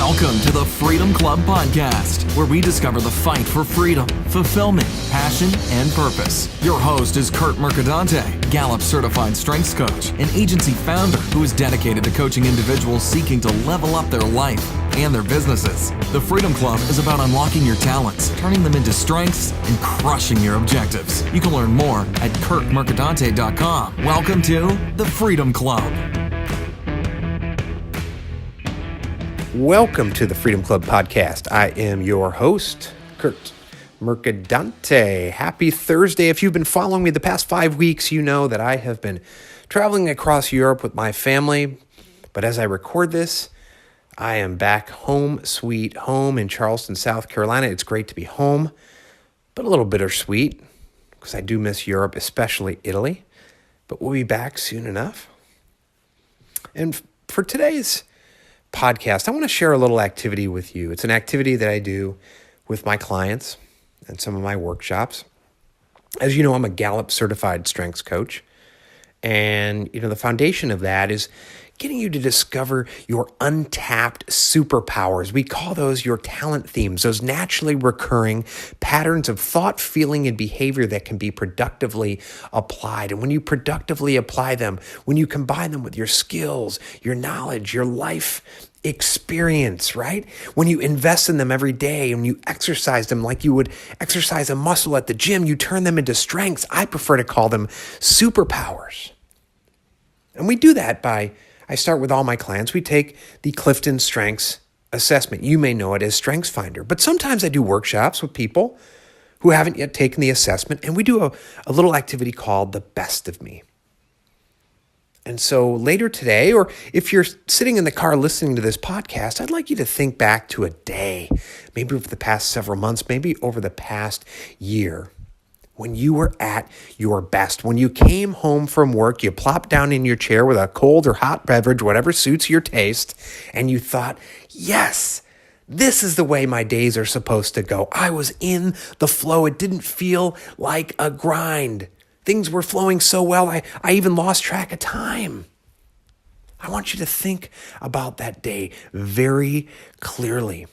Welcome to the Freedom Club Podcast, where we discover the fight for freedom, fulfillment, passion, and purpose. Your host is Curt Gallup certified strengths coach, an agency founder who is dedicated to coaching individuals seeking to level up their life and their businesses. The Freedom Club is about unlocking your talents, turning them into strengths, and crushing your objectives. You can learn more at CurtMercadante.com. Welcome to the Freedom Club. Welcome to the Freedom Club Podcast. I am your host, Curt Mercadante. Happy Thursday. If you've been following me the past 5 weeks, you know that I have been traveling across Europe with my family. But as I record this, I am back home, sweet home in Charleston, South Carolina. It's great to be home, but a little bittersweet because I do miss Europe, especially Italy. But we'll be back soon enough. And for today's podcast, I want to share a little activity with you. It's an activity that I do with my clients and some of my workshops. As you know, I'm a Gallup certified strengths coach. And, the foundation of that is getting you to discover your untapped superpowers. We call those your talent themes, those naturally recurring patterns of thought, feeling, and behavior that can be productively applied. And when you productively apply them, when you combine them with your skills, your knowledge, your life experience, right? When you invest in them every day and you exercise them like you would exercise a muscle at the gym, you turn them into strengths. I prefer to call them superpowers. And we do that I start with all my clients. We take the Clifton Strengths Assessment. You may know it as Strengths Finder. But sometimes I do workshops with people who haven't yet taken the assessment, and we do a little activity called the Best of Me. And so later today, or if you're sitting in the car listening to this podcast, I'd like you to think back to a day, maybe over the past several months, maybe over the past year, when you were at your best. When you came home from work, you plopped down in your chair with a cold or hot beverage, whatever suits your taste, and you thought, yes, this is the way my days are supposed to go. I was in the flow. It didn't feel like a grind. Things were flowing so well, I even lost track of time. I want you to think about that day very clearly.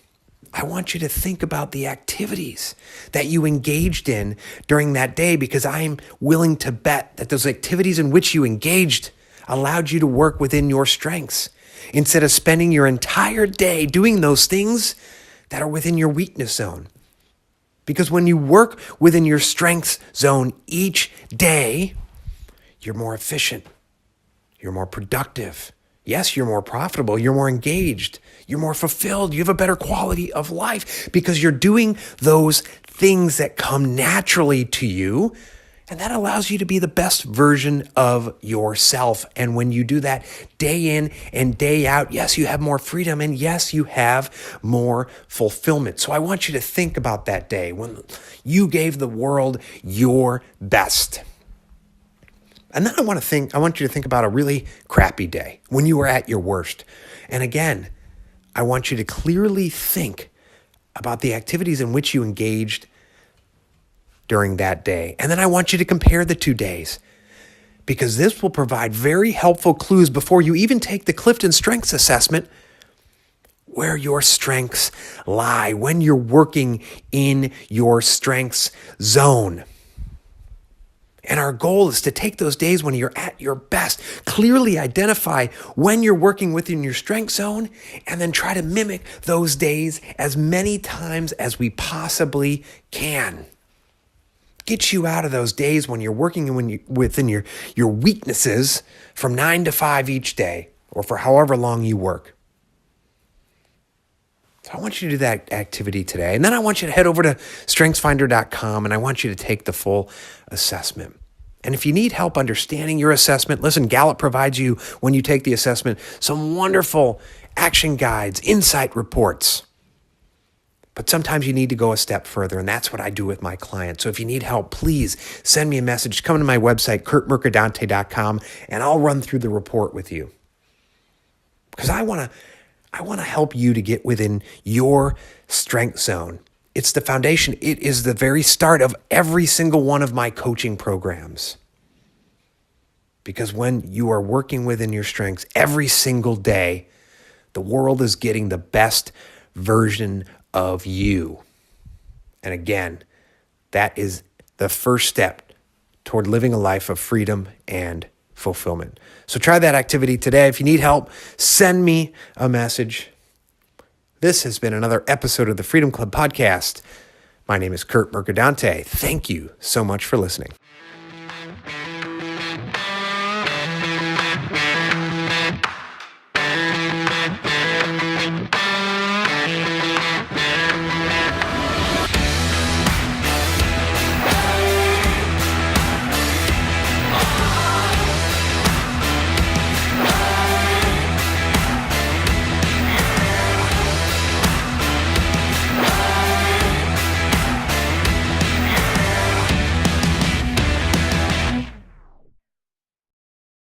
I want you to think about the activities that you engaged in during that day, because I'm willing to bet that those activities in which you engaged allowed you to work within your strengths instead of spending your entire day doing those things that are within your weakness zone. Because when you work within your strengths zone each day, you're more efficient, you're more productive. Yes, you're more profitable, you're more engaged, you're more fulfilled, you have a better quality of life because you're doing those things that come naturally to you, and that allows you to be the best version of yourself. And when you do that day in and day out, yes, you have more freedom, and yes, you have more fulfillment. So I want you to think about that day when you gave the world your best. And then I want you to think about a really crappy day when you were at your worst. And again, I want you to clearly think about the activities in which you engaged during that day. And then I want you to compare the 2 days, because this will provide very helpful clues before you even take the Clifton Strengths Assessment where your strengths lie, when you're working in your strengths zone. And our goal is to take those days when you're at your best, clearly identify when you're working within your strength zone, and then try to mimic those days as many times as we possibly can. Get you out of those days when you're working within your weaknesses from 9 to 5 each day, or for however long you work. So I want you to do that activity today. And then I want you to head over to strengthsfinder.com, and I want you to take the full assessment. And if you need help understanding your assessment, listen, Gallup provides you, when you take the assessment, some wonderful action guides, insight reports. But sometimes you need to go a step further, and that's what I do with my clients. So if you need help, please send me a message. Come to my website, CurtMercadante.com, and I'll run through the report with you. Because I want to help you to get within your strength zone. It's the foundation. It is the very start of every single one of my coaching programs. Because when you are working within your strengths every single day, The world is getting the best version of you. And again, that is the first step toward living a life of freedom and fulfillment. So try that activity today. If you need help, send me a message. This has been another episode of the Freedom Club podcast. My name is Curt Mercadante. Thank you so much for listening.